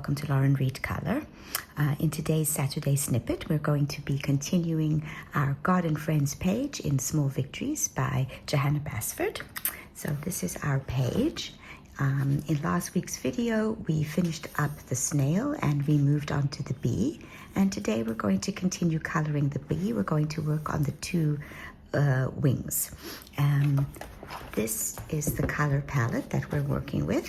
welcome to Lauren Reed Color. In today's Saturday Snippet, we're going to be continuing our God and Friends page in Small Victories by Johanna Basford. So this is our page. In last week's video, we finished up the snail and we moved on to the bee. And today we're going to continue coloring the bee. We're going to work on the two wings. This is the color palette that we're working with.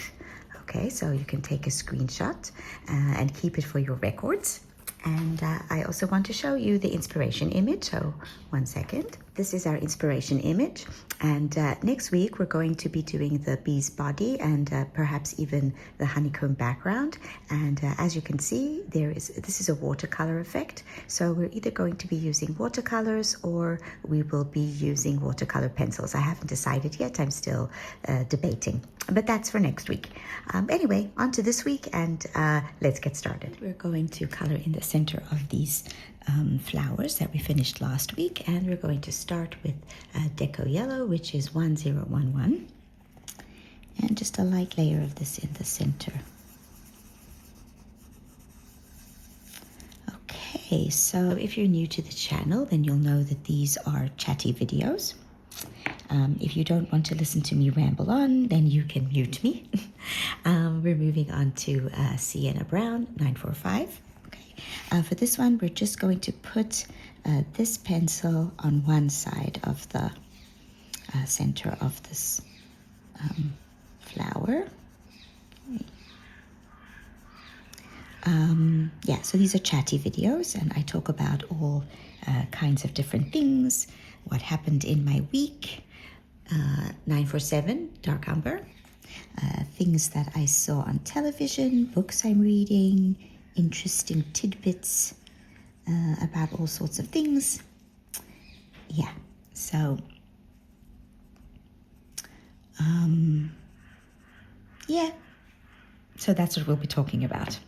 Okay, so you can take a screenshot and keep it for your records. And I also want to show you the inspiration image, so 1 second. This is our inspiration image, and next week we're going to be doing the bee's body and perhaps even the honeycomb background. And as you can see, this is a watercolor effect, so we're either going to be using watercolors or we will be using watercolor pencils. I haven't decided yet, I'm still debating, but that's for next week. Anyway, on to this week, and let's get started. We're going to color in the center of these flowers that we finished last week, and we're going to start with Deco Yellow, which is 1011, and just a light layer of this in the center. Okay, so if you're new to the channel, then you'll know that these are chatty videos. If you don't want to listen to me ramble on, then you can mute me. We're moving on to Sienna Brown 945. For this one, we're just going to put this pencil on one side of the center of this flower. Yeah, so these are chatty videos, and I talk about all kinds of different things, what happened in my week, 947, Dark Umber, things that I saw on television, books I'm reading, interesting tidbits about all sorts of things. Yeah, so yeah, so that's what we'll be talking about.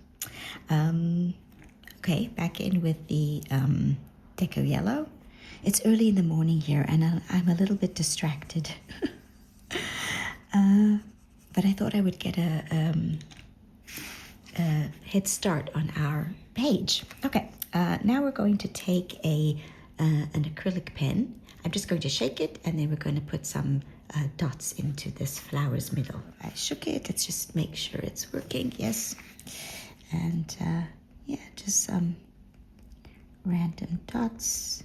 Okay, back in with the Deco Yellow. It's early in the morning here and I'm a little bit distracted. But I thought I would get a head start on our page. Okay, now we're going to take an acrylic pen. I'm just going to shake it, and then we're going to put some dots into this flower's middle. I shook it. Let's just make sure it's working. Yes. And yeah, just some random dots.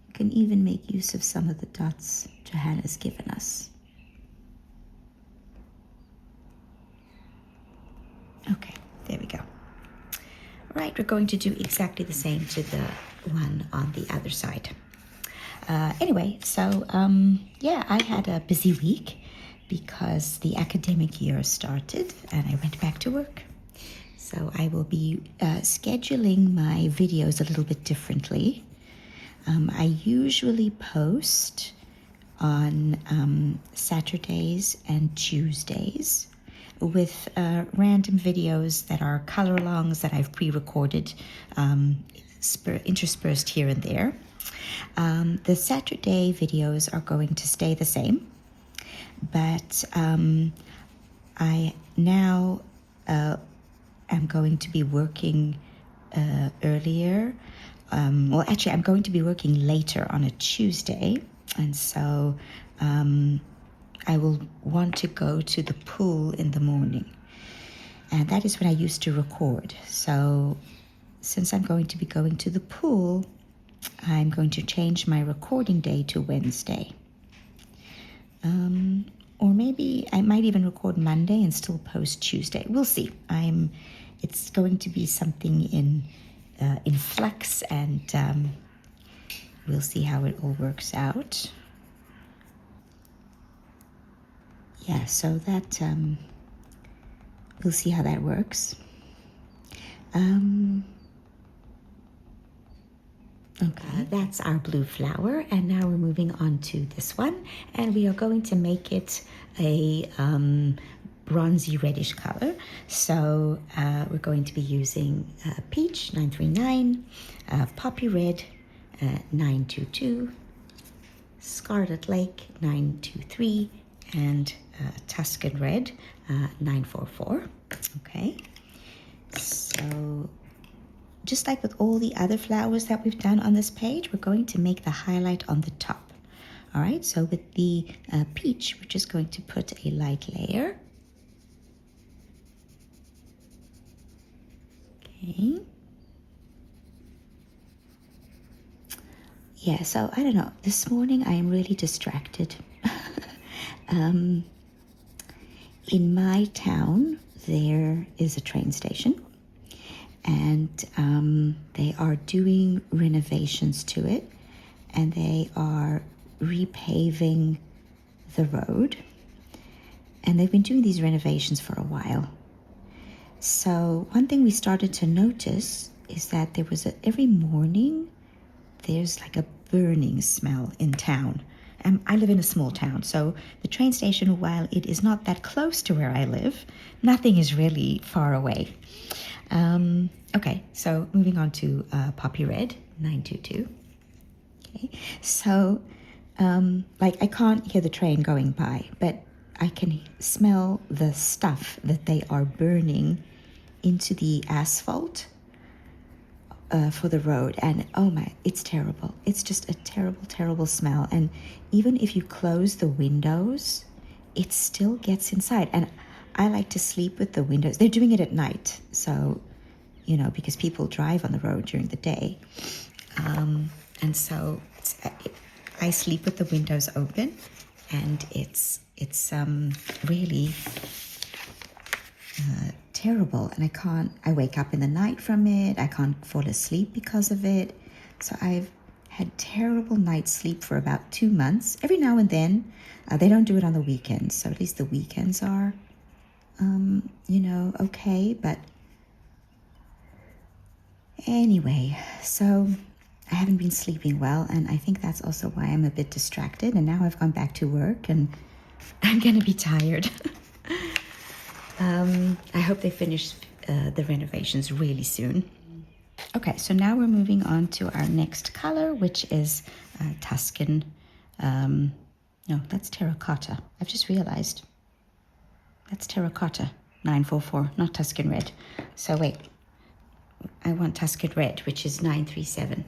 You can even make use of some of the dots Johanna's given us. Okay, there we go. All right, we're going to do exactly the same to the one on the other side. Anyway, so yeah, I had a busy week because the academic year started and I went back to work. So I will be scheduling my videos a little bit differently. I usually post on Saturdays and Tuesdays with random videos that are color-alongs that I've pre-recorded, interspersed here and there. The Saturday videos are going to stay the same, but I now am going to be working earlier. Well, actually, I'm going to be working later on a Tuesday, and so I will want to go to the pool in the morning. And that is when I used to record. So since I'm going to be going to the pool, I'm going to change my recording day to Wednesday. Or maybe I might even record Monday and still post Tuesday. We'll see. It's going to be something in flux, and we'll see how it all works out. Yeah, so that we'll see how that works. Okay, that's our blue flower, and now we're moving on to this one, and we are going to make it a bronzy reddish color. So we're going to be using Peach 939, Poppy Red 922, Scarlet Lake 923, and Tuscan Red 944. Okay, so just like with all the other flowers that we've done on this page, we're going to make the highlight on the top. All right, so with the peach, we're just going to put a light layer. Okay. Yeah, so I don't know. This morning I am really distracted. In my town, there is a train station, and they are doing renovations to it, and they are repaving the road, and they've been doing these renovations for a while. So one thing we started to notice is that there was every morning there's like a burning smell in town. I live in a small town, so the train station, while it is not that close to where I live, nothing is really far away. Okay, so moving on to Poppy Red, 922. Okay, so like I can't hear the train going by, but I can smell the stuff that they are burning into the asphalt for the road, and oh my, it's terrible. It's just a terrible, terrible smell. And even if you close the windows, it still gets inside. And I like to sleep with the windows. They're doing it at night, so because people drive on the road during the day, and so I sleep with the windows open, and it's really terrible, and I wake up in the night from it. I can't fall asleep because of it. So I've had terrible night sleep for about 2 months. Every now and then, they don't do it on the weekends, so at least the weekends are, okay. But anyway, so I haven't been sleeping well, and I think that's also why I'm a bit distracted. And now I've gone back to work, and I'm gonna be tired. I hope they finish the renovations really soon. Okay, so now we're moving on to our next color, which is Tuscan. No, that's terracotta. I've just realized. That's terracotta, 944, not Tuscan Red. So wait, I want Tuscan Red, which is 937.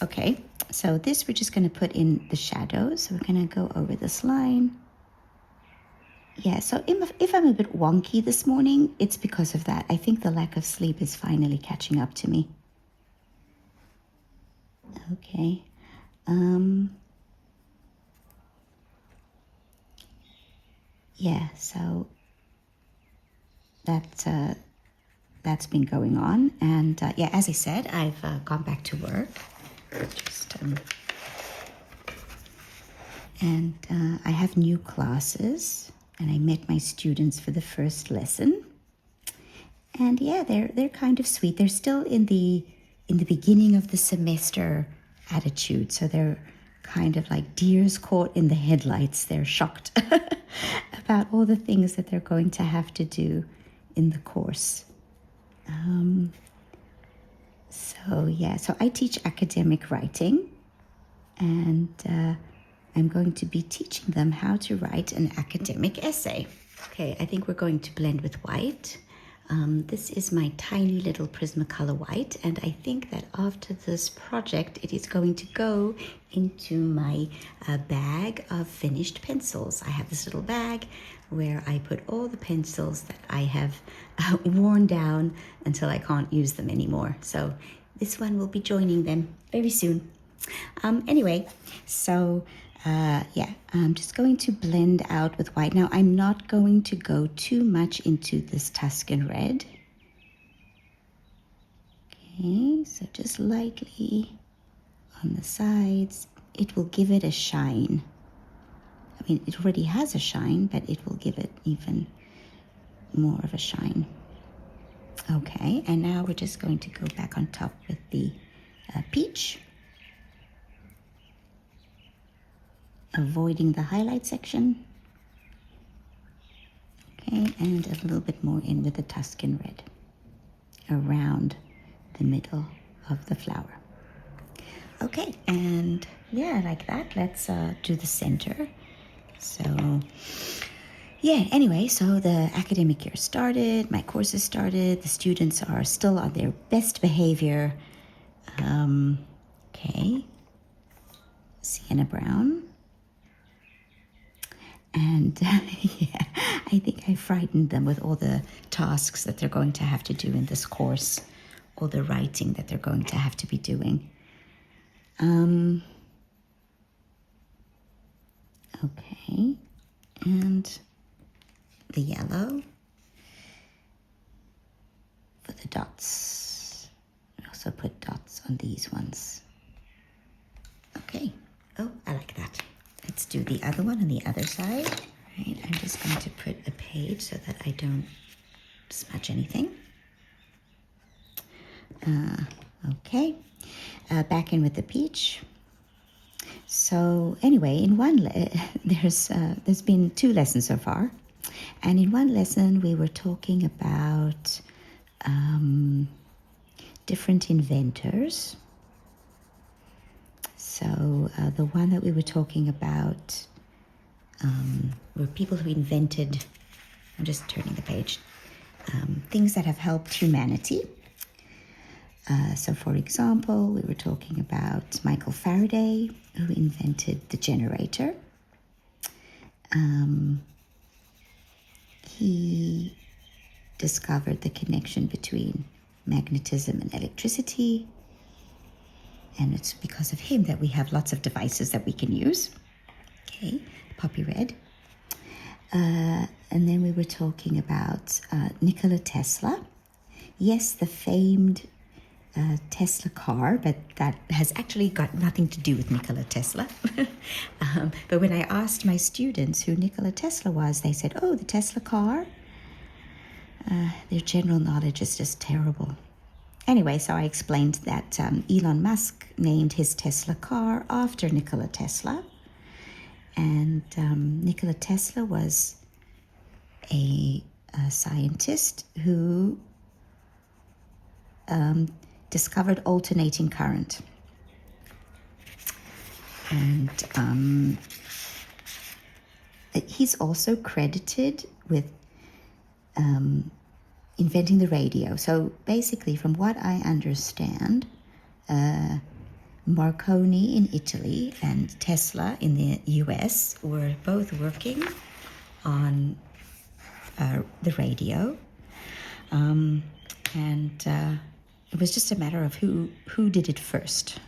Okay, so this we're just going to put in the shadows. So we're going to go over this line. Yeah, so if I'm a bit wonky this morning, it's because of that. I think the lack of sleep is finally catching up to me. Okay. Yeah, so that's been going on. And yeah, as I said, I've gone back to work. And I have new classes. And I met my students for the first lesson. And yeah, they're kind of sweet. They're still in the beginning of the semester attitude. So they're kind of like deers caught in the headlights. They're shocked about all the things that they're going to have to do in the course. So I teach academic writing, and I'm going to be teaching them how to write an academic essay. Okay, I think we're going to blend with white. This is my tiny little Prismacolor white, and I think that after this project, it is going to go into my bag of finished pencils. I have this little bag where I put all the pencils that I have worn down until I can't use them anymore. So this one will be joining them very soon. Anyway, so yeah, I'm just going to blend out with white. Now, I'm not going to go too much into this Tuscan Red. Okay, so just lightly on the sides. It will give it a shine. I mean, it already has a shine, but it will give it even more of a shine. Okay, and now we're just going to go back on top with the peach. Avoiding the highlight section. Okay, and a little bit more in with the Tuscan Red around the middle of the flower. Okay, and yeah, like that. Let's do the center. So Yeah, anyway, so the academic year started, my courses started, the students are still on their best behavior. Okay, Sienna Brown. And yeah, I think I frightened them with all the tasks that they're going to have to do in this course, all the writing that they're going to have to be doing. Okay, and the yellow for the dots. I also put dots on these ones. Okay, oh, I like that. Let's do the other one on the other side. Right, I'm just going to put a page so that I don't smudge anything. Okay, back in with the peach. So anyway, in one there's been 2 lessons so far, and in one lesson we were talking about different inventors. So the one that we were talking about were people who invented, I'm just turning the page, things that have helped humanity. So for example, we were talking about Michael Faraday, who invented the generator. He discovered the connection between magnetism and electricity. And it's because of him that we have lots of devices that we can use. Okay, poppy red. And then we were talking about Nikola Tesla. Yes, the famed Tesla car, but that has actually got nothing to do with Nikola Tesla. But when I asked my students who Nikola Tesla was, they said, oh, the Tesla car. Their general knowledge is just terrible. Anyway, so I explained that Elon Musk named his Tesla car after Nikola Tesla. And Nikola Tesla was a scientist who discovered alternating current. And he's also credited with inventing the radio. So basically, from what I understand, Marconi in Italy and Tesla in the US were both working on the radio. And it was just a matter of who did it first.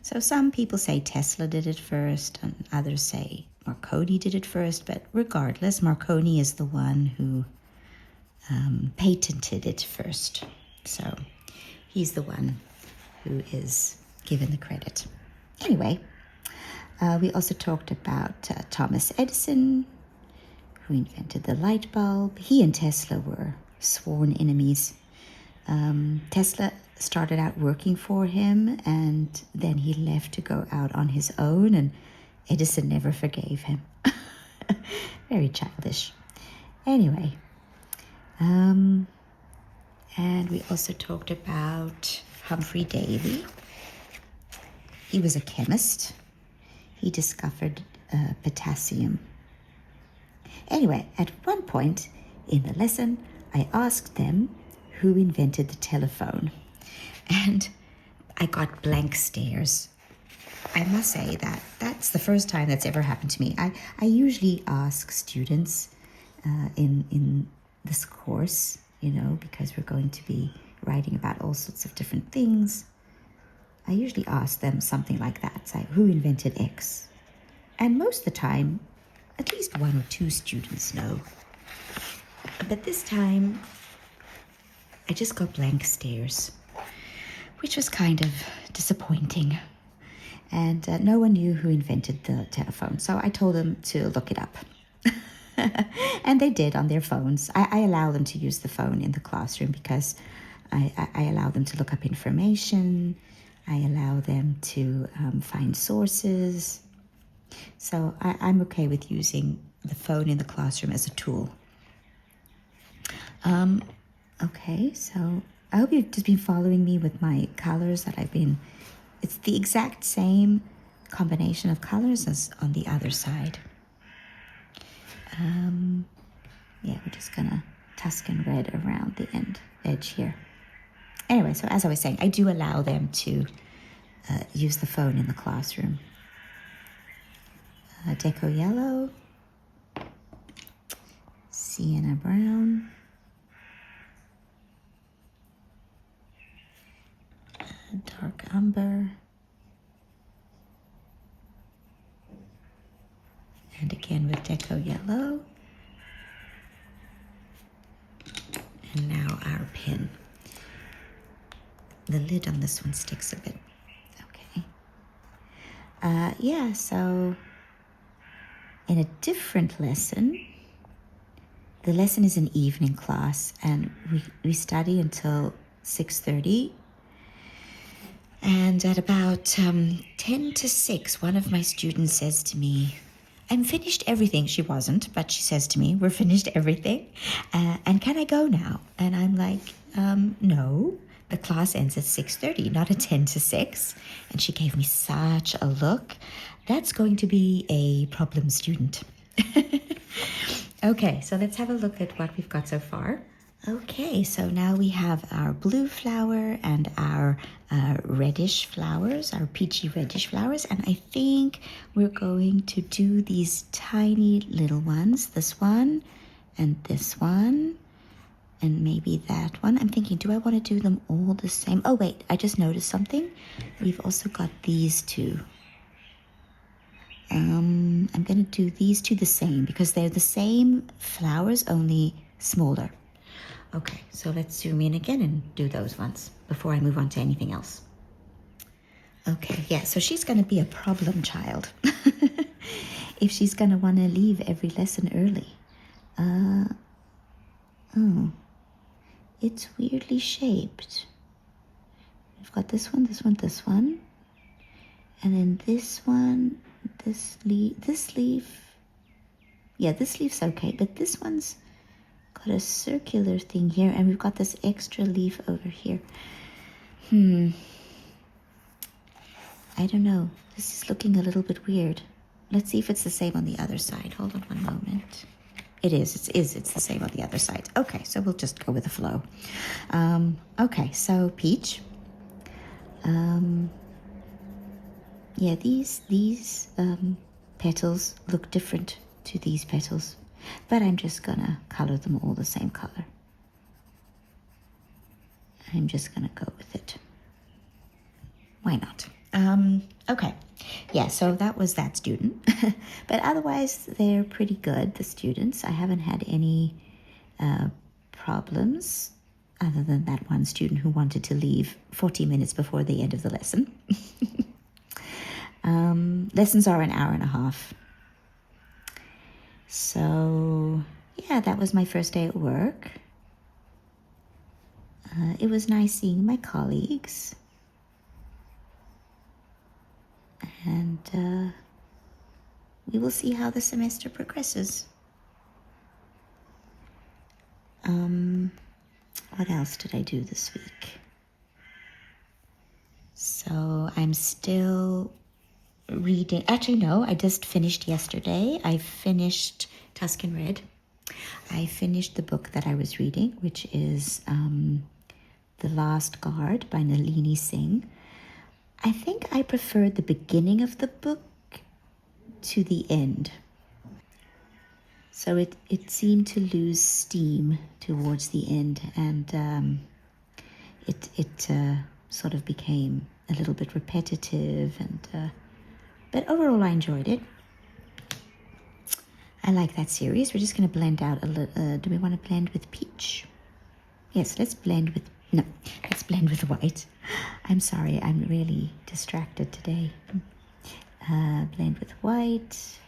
So some people say Tesla did it first, and others say Marconi did it first. But regardless, Marconi is the one who patented it first. So he's the one who is given the credit. Anyway, we also talked about Thomas Edison, who invented the light bulb. He and Tesla were sworn enemies. Tesla started out working for him, and then he left to go out on his own, and Edison never forgave him. Very childish. Anyway, and we also talked about Humphrey Davy. He was a chemist. He discovered potassium. Anyway, at one point in the lesson, I asked them who invented the telephone, and I got blank stares. I must say that that's the first time that's ever happened to me. I usually ask students in this course, because we're going to be writing about all sorts of different things. I usually ask them something like that, say, who invented X? And most of the time, at least 1 or 2 students know. But this time, I just got blank stares, which was kind of disappointing. And no one knew who invented the telephone, so I told them to look it up. And they did on their phones. I allow them to use the phone in the classroom because I allow them to look up information. I allow them to find sources. So I'm okay with using the phone in the classroom as a tool. Okay, so I hope you've just been following me with my colors that it's the exact same combination of colors as on the other side. Yeah, we're just gonna Tuscan red around the edge here. Anyway, so as I was saying, I do allow them to use the phone in the classroom. Deco yellow, sienna brown, dark umber, and again with deco yellow. And now our pin. The lid on this one sticks a bit. Okay. Yeah, so in a different lesson, the lesson is an evening class, and we study until 6:30. And at about 10 to 6, one of my students says to me, I'm finished everything. She wasn't, but she says to me, we're finished everything. And can I go now? And I'm like, no, the class ends at 6:30, not at 10 to 6. And she gave me such a look. That's going to be a problem student. Okay, so let's have a look at what we've got so far. Okay, so now we have our blue flower and our reddish flowers, our peachy reddish flowers, and I think we're going to do these tiny little ones, this one and this one and maybe that one. I'm thinking, do I want to do them all the same? Oh wait, I just noticed something. We've also got these two. I'm going to do these two the same because they're the same flowers, only smaller. Okay, so let's zoom in again and do those ones before I move on to anything else. Okay, yeah, so she's going to be a problem child if she's going to want to leave every lesson early. Oh, it's weirdly shaped. We've got this one, this one, this one. And then this one, this leaf. Yeah, this leaf's okay, but this one's got a circular thing here, and we've got this extra leaf over here. I don't know. This is looking a little bit weird. Let's see if it's the same on the other side. Hold on one moment. It is. It's the same on the other side. Okay, so we'll just go with the flow. Okay, so peach. Yeah, these petals look different to these petals, but I'm just gonna color them all the same color. I'm just gonna go with it. Why not? Okay, yeah, so that was that student. But otherwise, they're pretty good, the students. I haven't had any problems other than that one student who wanted to leave 40 minutes before the end of the lesson. Lessons are an hour and a half. So, yeah, that was my first day at work. It was nice seeing my colleagues. And we will see how the semester progresses. What else did I do this week? So I'm still reading. Actually, no, I just finished yesterday. I finished Tuscan Red. I finished the book that I was reading, which is The Last Guard by Nalini Singh. I think I preferred the beginning of the book to the end. So it seemed to lose steam towards the end, and it sort of became a little bit repetitive, and but overall I enjoyed it. I like that series. We're just going to blend out a little. Do we want to blend with peach? Yes, let's blend with white. I'm sorry, I'm really distracted today. Blend with white.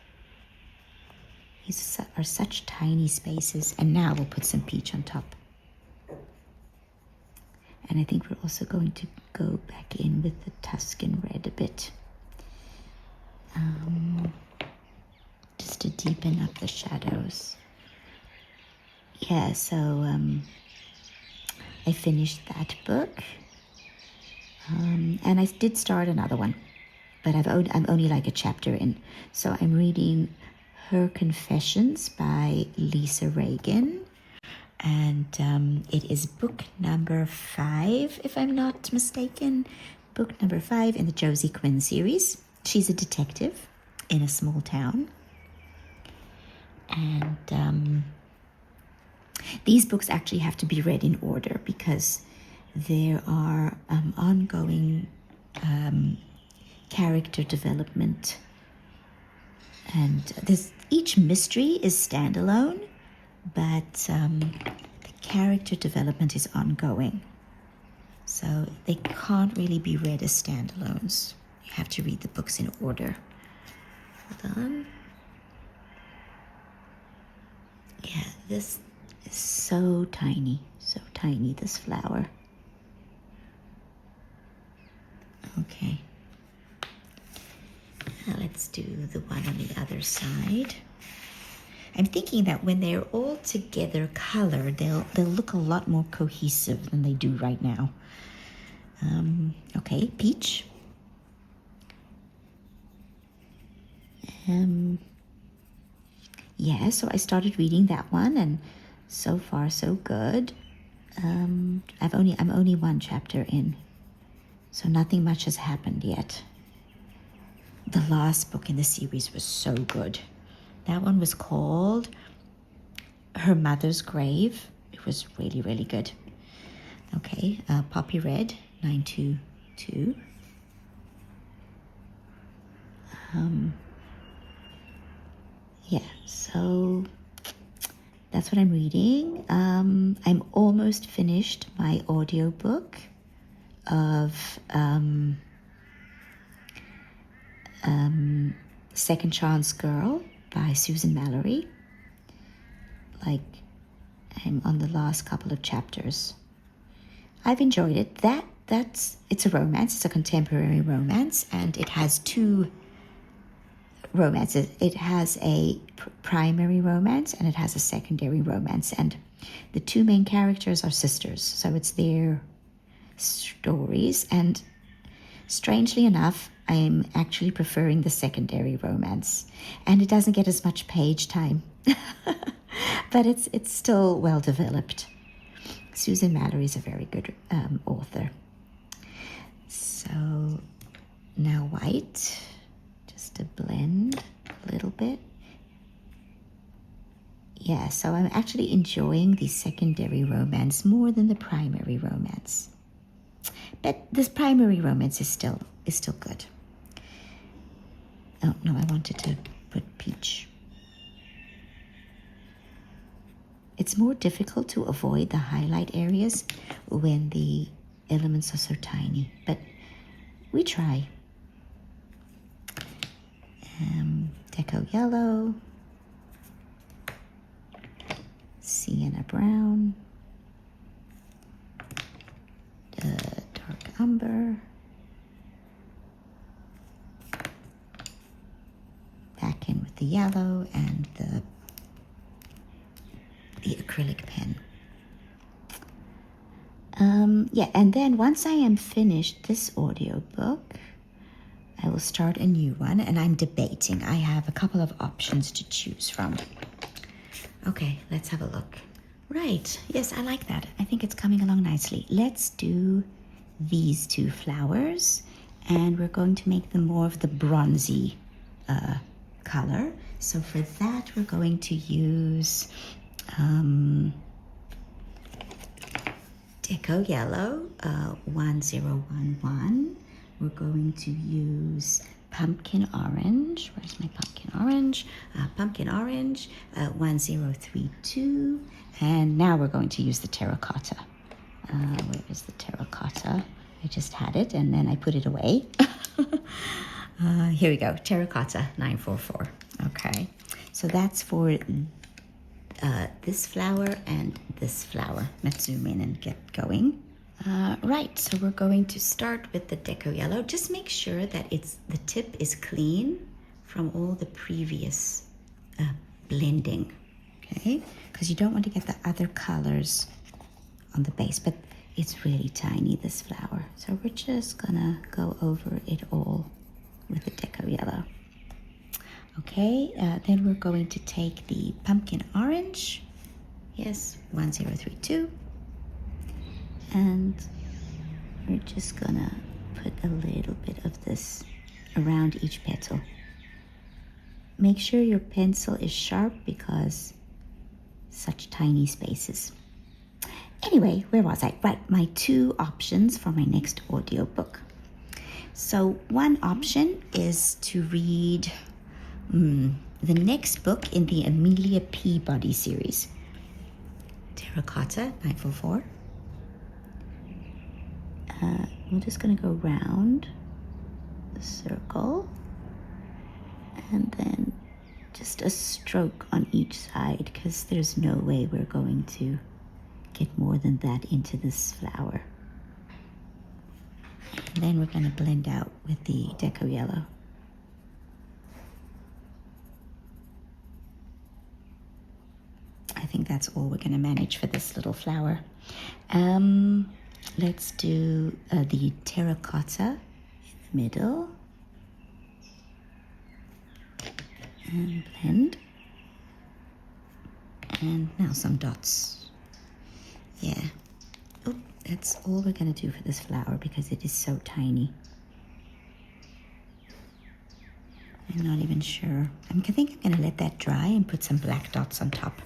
These are such tiny spaces. And now we'll put some peach on top. And I think we're also going to go back in with the Tuscan Red a bit. Just to deepen up the shadows. Yeah, so I finished that book. And I did start another one, but I'm only like a chapter in. So I'm reading Her Confessions by Lisa Reagan. And it is book number 5, if I'm not mistaken. Book number 5 in the Josie Quinn series. She's a detective in a small town. And these books actually have to be read in order because there are ongoing character development. And each mystery is standalone, but the character development is ongoing. So they can't really be read as standalones. You have to read the books in order. Hold on. Yeah, this is so tiny, this flower. Okay. Now let's do the one on the other side. I'm thinking that when they're all together colored, they'll look a lot more cohesive than they do right now. Okay, peach. Yeah, so I started reading that one, and so far so good. I'm only 1 chapter in, so nothing much has happened yet. The last book in the series was so good. That one was called Her Mother's Grave. It was really, really good. Okay, Poppy Red, 922. Yeah, so that's what I'm reading. I'm almost finished my audiobook of Second Chance Girl by Susan Mallory. Like, I'm on the last couple of chapters. I've enjoyed it. It's a romance. It's a contemporary romance, and it has 2 romances. It has a primary romance and it has a secondary romance, and the 2 main characters are sisters, so it's their stories. And strangely enough, I'm actually preferring the secondary romance, and it doesn't get as much page time, but it's still well developed. Susan Mallory is a very good author. So now white, just to blend a little bit. Yeah, so I'm actually enjoying the secondary romance more than the primary romance. But this primary romance is still good. Oh, no, I wanted to put peach. It's more difficult to avoid the highlight areas when the elements are so tiny, but we try. Deco Yellow, Sienna Brown, Dark Umber, back in with the yellow and the acrylic pen. Yeah, and then once I am finished this audiobook, I will start a new one, and I'm debating. I have a couple of options to choose from. Okay, let's have a look. Right, yes, I like that. I think it's coming along nicely. Let's do these 2 flowers, and we're going to make them more of the bronzy color. So for that, we're going to use Deco Yellow, 1011. We're going to use Pumpkin Orange. Where's my Pumpkin Orange? Pumpkin Orange, 1032. And now we're going to use the Terracotta. Where is the Terracotta? I just had it and then I put it away. Here we go, Terracotta 944. Okay, so that's for this flower and this flower. Let's zoom in and get going. Right, so we're going to start with the Deco Yellow. Just make sure that the tip is clean from all the previous blending, okay? Because you don't want to get the other colors on the base, but it's really tiny, this flower. So we're just gonna go over it all with the Deco Yellow. Okay, then we're going to take the pumpkin orange. Yes, 1032. And we're just gonna put a little bit of this around each petal. Make sure your pencil is sharp because such tiny spaces. Anyway, where was I? Right, my 2 options for my next audiobook. So one option is to read the next book in the Amelia Peabody series, Terracotta 944. We're just going to go round the circle and then just a stroke on each side because there's no way we're going to get more than that into this flower. And then we're going to blend out with the Deco Yellow. I think that's all we're going to manage for this little flower. Let's do the terracotta in the middle. And blend. And now some dots. Yeah. Oh, that's all we're going to do for this flower because it is so tiny. I'm not even sure. I think I'm going to let that dry and put some black dots on top.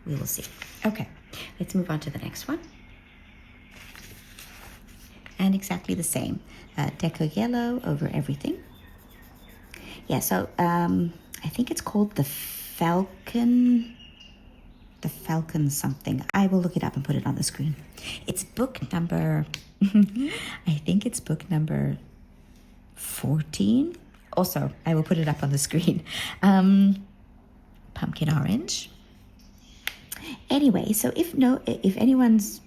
We will see. Okay, let's move on to the next one. And exactly the same. Deco Yellow over everything. Yeah, so I think it's called the Falcon something. I will look it up and put it on the screen. It's book number, I think it's book number 14. Also, I will put it up on the screen. Pumpkin orange. Anyway, so if no one's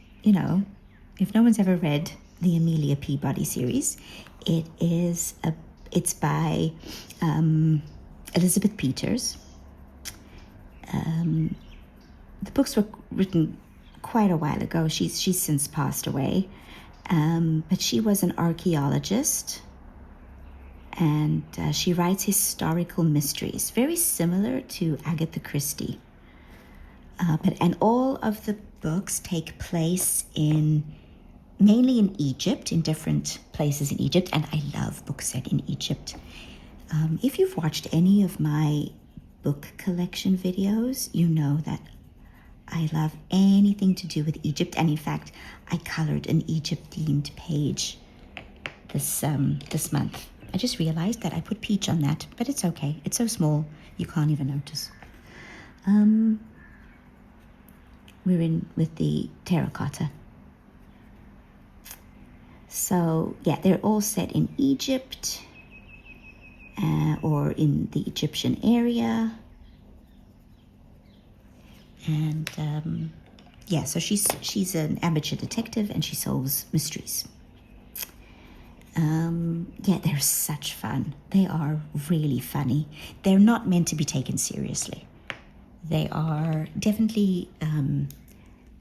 ever read the Amelia Peabody series, it's by Elizabeth Peters. The books were written quite a while ago. She's since passed away, but she was an archaeologist, and she writes historical mysteries, very similar to Agatha Christie. And all of the books take place mainly in Egypt, in different places in Egypt, and I love books set in Egypt. If you've watched any of my book collection videos, you know that I love anything to do with Egypt, and in fact, I colored an Egypt-themed page this month. I just realized that I put peach on that, but it's okay. It's so small, you can't even notice. We're in with the terracotta. So, yeah, they're all set in Egypt or in the Egyptian area. And, so she's an amateur detective and she solves mysteries. They're such fun. They are really funny. They're not meant to be taken seriously. They are definitely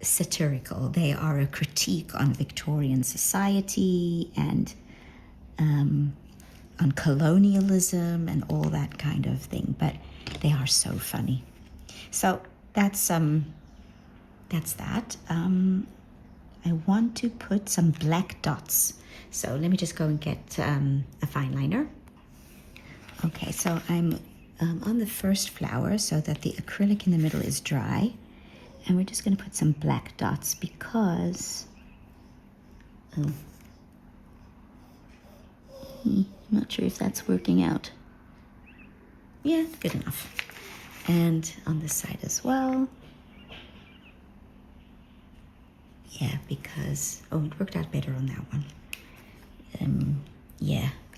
satirical. They are a critique on Victorian society and on colonialism and all that kind of thing. But they are so funny. So that's that. I want to put some black dots. So let me just go and get a fine liner. Okay, so I'm on the first flower so that the acrylic in the middle is dry. And we're just going to put some black dots because I'm not sure if that's working out. Yeah, good enough. And on this side as well. Yeah, because, it worked out better on that one.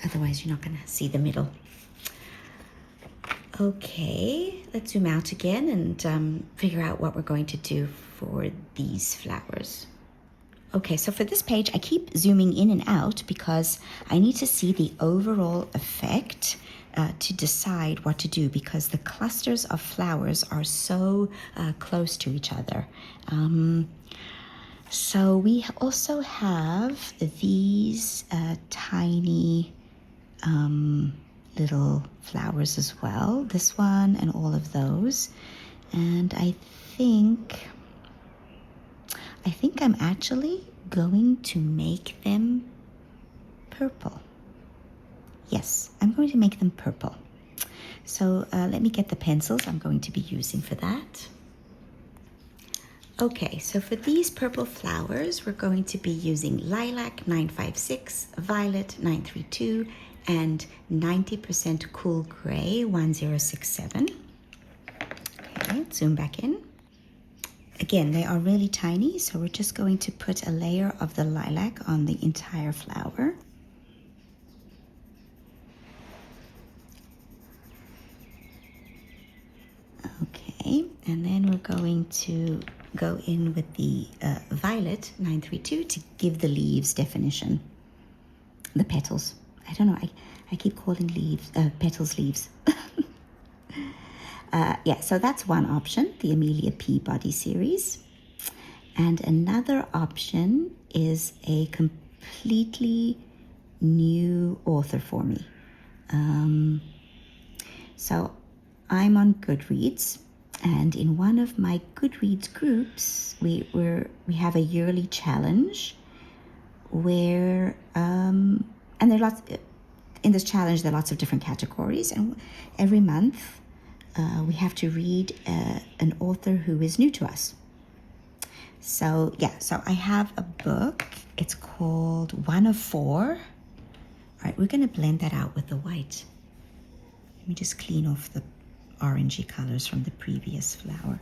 Otherwise you're not going to see the middle. Okay, let's zoom out again and figure out what we're going to do for these flowers. Okay, so for this page, I keep zooming in and out because I need to see the overall effect to decide what to do because the clusters of flowers are so close to each other. So we also have these tiny little flowers as well. This one and all of those. And I think I'm actually going to make them purple. Yes, I'm going to make them purple. So let me get the pencils I'm going to be using for that. Okay, so for these purple flowers, we're going to be using Lilac 956, Violet 932, and 90% Cool Gray 1067. Okay, zoom back in. Again, they are really tiny, so we're just going to put a layer of the lilac on the entire flower. Okay, and then we're going to go in with the Violet 932 to give the leaves definition. The petals. I don't know, I keep calling leaves, petals leaves. Yeah, so that's one option, the Amelia Peabody series. And another option is a completely new author for me. So I'm on Goodreads, and in one of my Goodreads groups, we have a yearly challenge where, and there are lots, in this challenge there are lots of different categories, and every month we have to read an author who is new to us. So yeah, so I have a book. It's called One of Four. All right, we're going to blend that out with the white. Let me just clean off the orangey colors from the previous flower.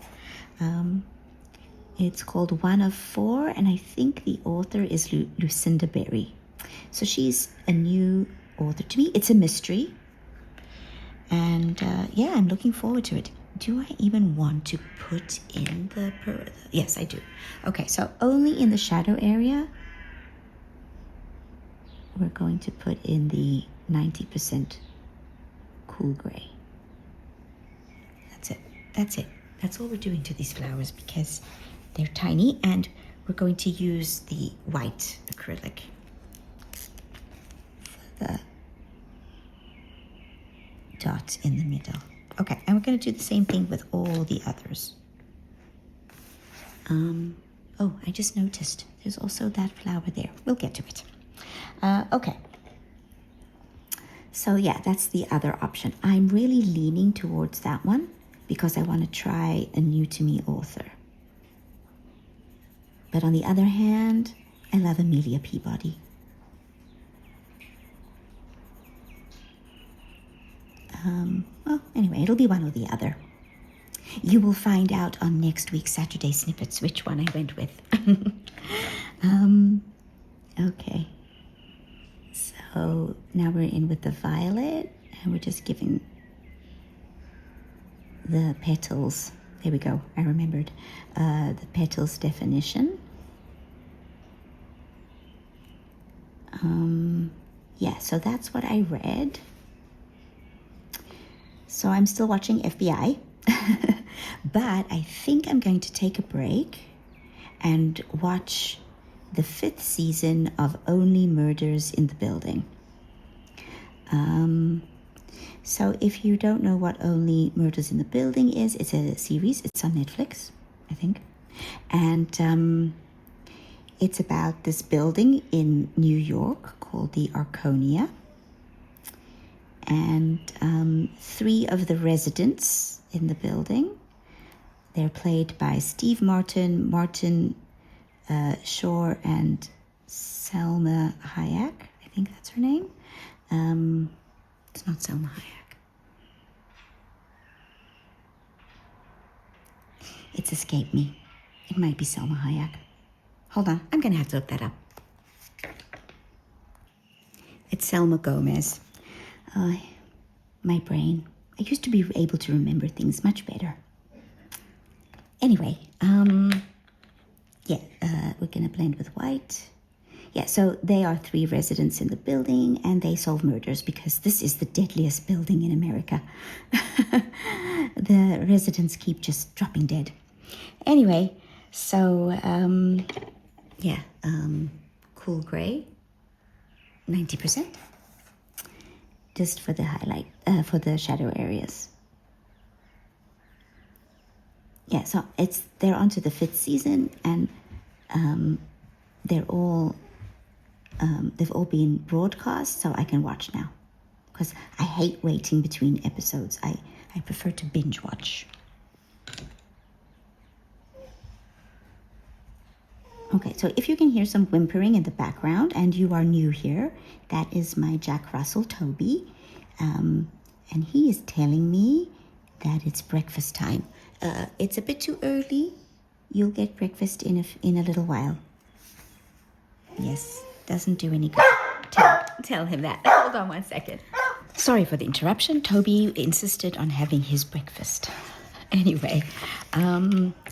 It's called One of Four, and I think the author is Lucinda Berry. So she's a new author to me. It's a mystery. And yeah, I'm looking forward to it. Do I even want to put in the... Yes, I do. Okay, so only in the shadow area, we're going to put in the 90% Cool Gray. That's it. That's it. That's all we're doing to these flowers because they're tiny, and we're going to use the white acrylic for the dot in the middle. Okay, and we're going to do the same thing with all the others. Oh, I just noticed there's also that flower there. We'll get to it. Okay. So yeah, that's the other option. I'm really leaning towards that one because I want to try a new to me author. But on the other hand, I love Amelia Peabody. Well, anyway, it'll be one or the other. You will find out on next week's Saturday Snippets which one I went with. Okay. So now we're in with the violet, and we're just giving the petals. There we go. I remembered the petals definition. Yeah, so that's what I read. So I'm still watching FBI, but I think I'm going to take a break and watch the 5th season of Only Murders in the Building. So if you don't know what Only Murders in the Building is, it's a series. It's on Netflix, I think. And it's about this building in New York called the Arconia. And 3 of the residents in the building, they're played by Steve Martin, Martin Shore, and Selma Hayek. I think that's her name. It's not Selma Hayek. It's escaped me. It might be Selma Hayek. Hold on, I'm going to have to look that up. It's Selma Gomez. My brain. I used to be able to remember things much better. Anyway, yeah, we're going to blend with white. Yeah, so they are 3 residents in the building, and they solve murders because this is the deadliest building in America. The residents keep just dropping dead. Anyway, so, yeah, Cool Gray, 90%. just for the highlight, for the shadow areas. Yeah, so they're onto the 5th season, and they've all been broadcast, so I can watch now. Because I hate waiting between episodes. I prefer to binge watch. Okay, so if you can hear some whimpering in the background and you are new here, that is my Jack Russell Toby. And he is telling me that it's breakfast time. It's a bit too early. You'll get breakfast in a little while. Yes, doesn't do any good. Tell him that. Hold on one second. Sorry for the interruption. Toby insisted on having his breakfast. Anyway,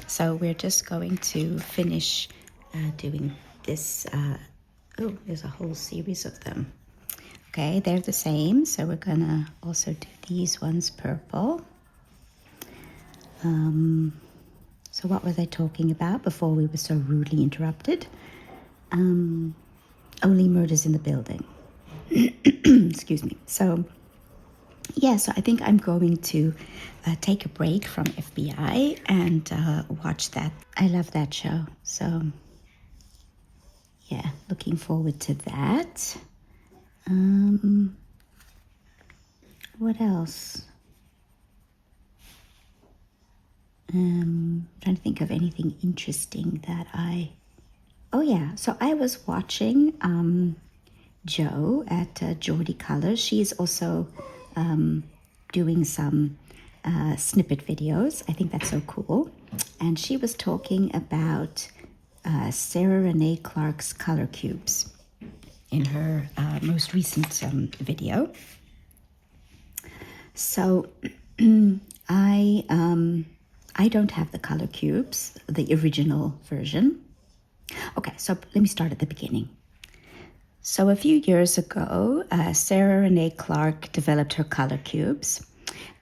so we're just going to finish doing this. There's a whole series of them. Okay, they're the same. So we're going to also do these ones purple. So what was I talking about before we were so rudely interrupted? Only murders in the building. Excuse me. So I think I'm going to take a break from FBI and watch that. I love that show. So yeah, looking forward to that. What else? Trying to think of anything interesting that Oh yeah, so I was watching Jo at Geordie Colors. She is also doing some snippet videos. I think that's so cool. And she was talking about Sarah Renee Clark's color cubes in her most recent video. So I don't have the color cubes, the original version. Okay, so let me start at the beginning. So a few years ago, Sarah Renee Clark developed her color cubes.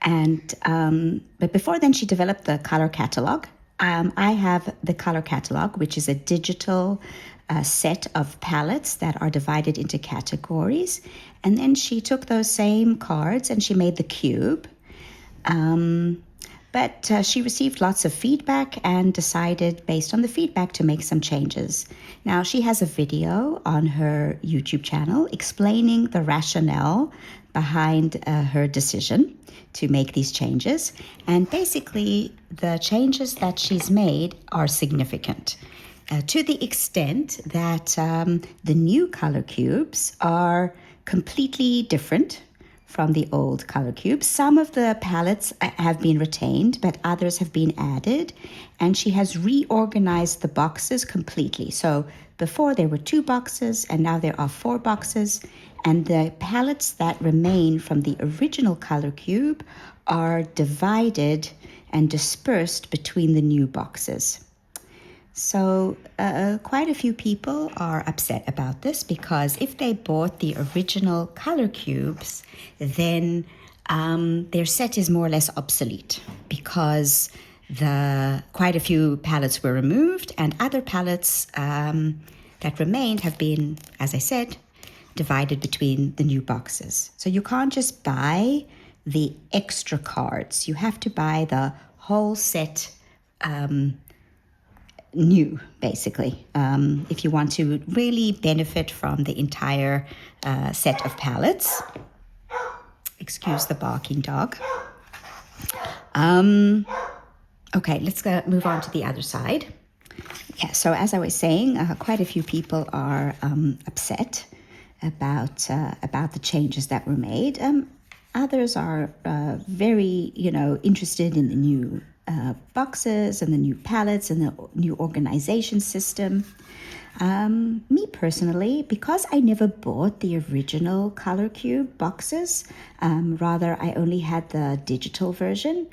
But before then, she developed the color catalog. I have the color catalog, which is a digital set of palettes that are divided into categories. And then she took those same cards and she made the cube. But she received lots of feedback and decided, based on the feedback, to make some changes. Now, she has a video on her YouTube channel explaining the rationale behind her decision to make these changes. And basically, the changes that she's made are significant to the extent that the new color cubes are completely different from the old color cubes. Some of the palettes have been retained, but others have been added. And she has reorganized the boxes completely. So before there were 2 boxes, and now there are 4 boxes. And the palettes that remain from the original color cube are divided and dispersed between the new boxes. So quite a few people are upset about this, because if they bought the original color cubes, then their set is more or less obsolete, because quite a few palettes were removed, and other palettes that remained have been, as I said, divided between the new boxes. So you can't just buy the extra cards. You have to buy the whole set new, basically, if you want to really benefit from the entire set of palettes. Excuse the barking dog. Okay, let's move on to the other side. Yeah, so as I was saying, quite a few people are upset about the changes that were made. Others are very, interested in the new boxes and the new palettes and the new organization system. Me personally, because I never bought the original color cube boxes, rather I only had the digital version.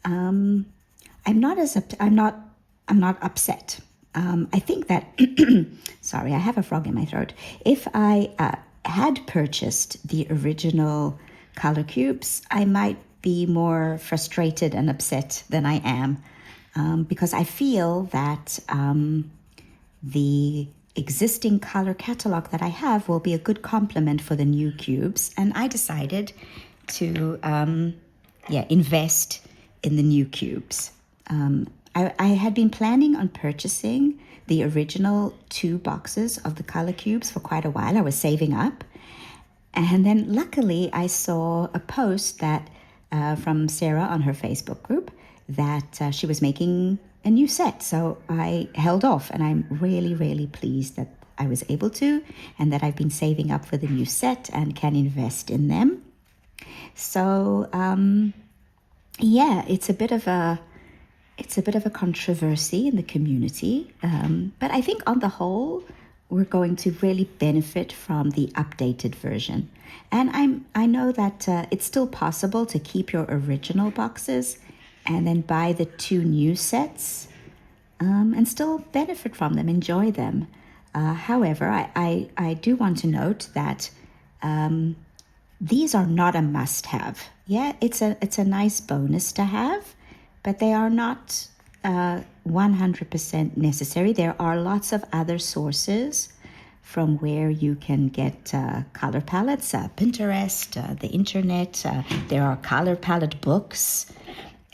I'm not upset. I think that sorry, I have a frog in my throat. If I had purchased the original color cubes, I might be more frustrated and upset than I am, because I feel that the existing color catalog that I have will be a good complement for the new cubes. And I decided to invest in the new cubes. I had been planning on purchasing the original 2 boxes of the color cubes for quite a while. I was saving up. And then luckily I saw a post that from Sarah on her Facebook group that she was making a new set. So I held off, and I'm really, really pleased that I was able to, and that I've been saving up for the new set and can invest in them. So it's a bit of a controversy in the community, but I think on the whole we're going to really benefit from the updated version. And I know that it's still possible to keep your original boxes and then buy the 2 new sets and still benefit from them, enjoy them. However, I do want to note that these are not a must-have. Yeah, it's a nice bonus to have, but they are not 100% necessary. There are lots of other sources from where you can get color palettes, Pinterest, the internet. There are color palette books.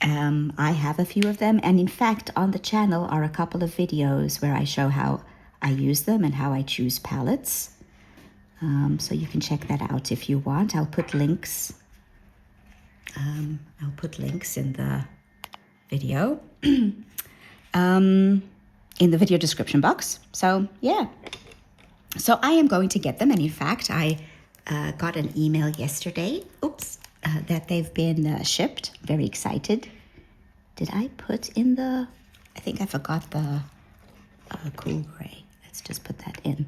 I have a few of them, and in fact on the channel are a couple of videos where I show how I use them and how I choose palettes. So you can check that out if you want. I'll put links in the video in the video description box. So yeah, so I am going to get them, and in fact I got an email yesterday that they've been shipped. Very excited. Did I put in I think I forgot the cool gray. Let's just put that in.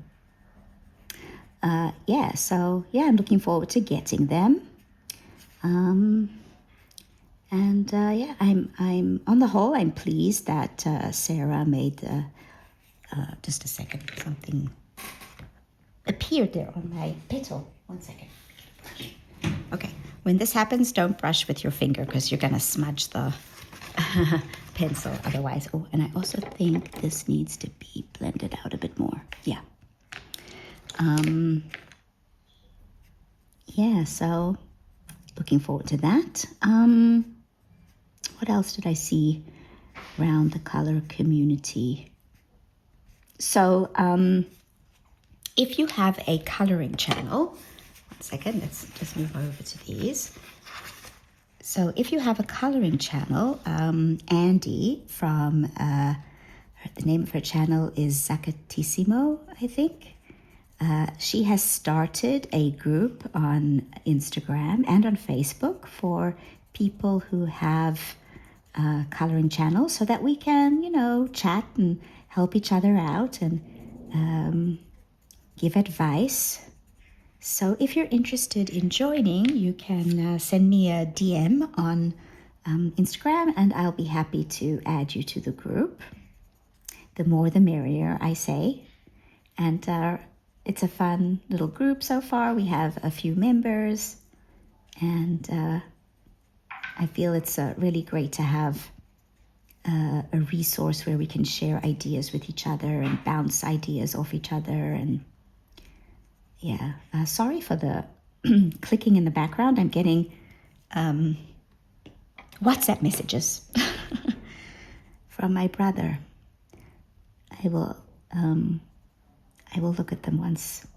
I'm looking forward to getting them. I'm on the whole, I'm pleased that Sarah made just a second, something appeared there on my petal. 1 second. Okay, when this happens, don't brush with your finger because you're gonna smudge the pencil otherwise. Oh, and I also think this needs to be blended out a bit more. Yeah. So looking forward to that. What else did I see around the color community? So if you have a coloring channel, 1 second, let's just move over to these. So if you have a coloring channel, Andi from, the name of her channel is Zacatissimo, I think. She has started a group on Instagram and on Facebook for people who have coloring channels so that we can, chat and help each other out and give advice. So if you're interested in joining, you can send me a DM on Instagram, and I'll be happy to add you to the group. The more the merrier, I say. And it's a fun little group so far. We have a few members, and I feel it's really great to have a resource where we can share ideas with each other and bounce ideas off each other. And yeah, sorry for the clicking in the background. I'm getting WhatsApp messages from my brother. I will look at them once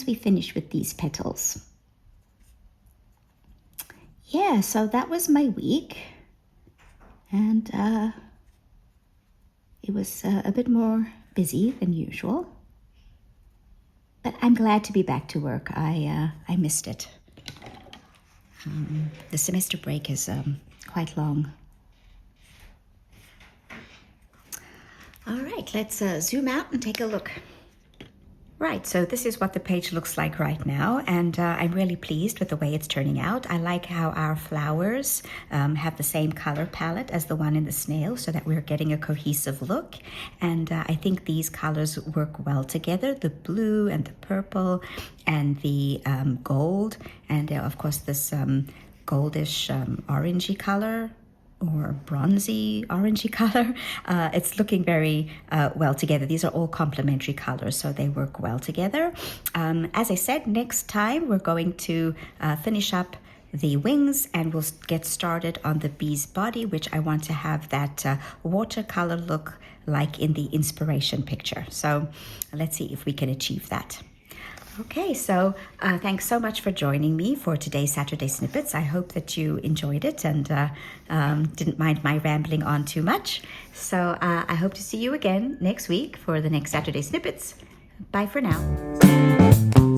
we finish with these petals. Yeah, so that was my week, and it was a bit more busy than usual, but I'm glad to be back to work. I missed it. The semester break is quite long. All right, let's zoom out and take a look. Right, so this is what the page looks like right now, and I'm really pleased with the way it's turning out. I like how our flowers have the same color palette as the one in the snail, so that we're getting a cohesive look. And I think these colors work well together, the blue and the purple and the gold, and of course this goldish orangey color or bronzy, orangey color. It's looking very well together. These are all complementary colors, so they work well together. As I said, next time we're going to finish up the wings and we'll get started on the bee's body, which I want to have that watercolor look like in the inspiration picture. So let's see if we can achieve that. Okay, so thanks so much for joining me for today's Saturday Snippets. I hope that you enjoyed it and didn't mind my rambling on too much. So I hope to see you again next week for the next Saturday Snippets. Bye for now.